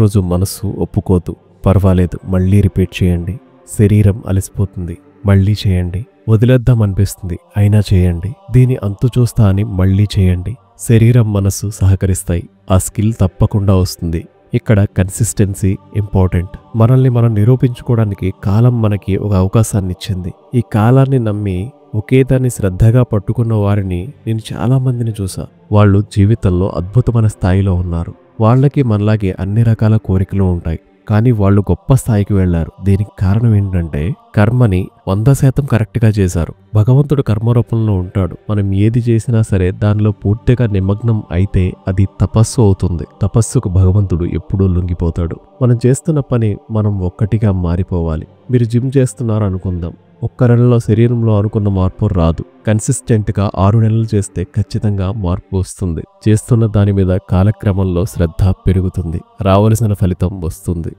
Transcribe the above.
రోజు మనసు ఒప్పుకోదు. పర్వాలేదు, మళ్ళీ రిపీట్ చేయండి. శరీరం అలసిపోతుంది, మళ్ళీ చేయండి. వదిలేద్దాం అనిపిస్తుంది, అయినా చేయండి. దీని అంతు చూస్తా అని మళ్ళీ చేయండి. శరీరం మనసు సహకరిస్తాయి. ఆ స్కిల్ తప్పకుండా వస్తుంది. ఇక్కడ కన్సిస్టెన్సీ ఇంపార్టెంట్. మనల్ని మనం నిరూపించుకోవడానికి కాలం మనకి ఒక అవకాశాన్ని ఇచ్చింది. ఈ కాలాన్ని నమ్మి ఒకేదాన్ని శ్రద్ధగా పట్టుకున్న వారిని నేను చాలా మందిని చూసా. వాళ్ళు జీవితంలో అద్భుతమైన స్థాయిలో ఉన్నారు. వాళ్ళకి మనలాగే అన్ని రకాల కోరికలు ఉంటాయి, కానీ వాళ్ళు గొప్ప స్థాయికి వెళ్లారు. దీనికి కారణం ఏంటంటే కర్మని 100% కరెక్ట్గా చేశారు. భగవంతుడు కర్మరూపంలో ఉంటాడు. మనం ఏది చేసినా సరే దానిలో పూర్తిగా నిమగ్నం అయితే అది తపస్సు అవుతుంది. తపస్సుకు భగవంతుడు ఎప్పుడూ లొంగిపోతాడు. మనం చేస్తున్న పని మనం ఒక్కటిగా మారిపోవాలి. మీరు జిమ్ చేస్తున్నారు అనుకుందాం. ఒక్క నెలలో శరీరంలో అనుకున్న మార్పు రాదు. కన్సిస్టెంట్గా 6 నెలలు చేస్తే ఖచ్చితంగా మార్పు వస్తుంది. చేస్తున్న దాని మీద కాలక్రమంలో శ్రద్ధ పెరుగుతుంది. రావలసిన ఫలితం వస్తుంది.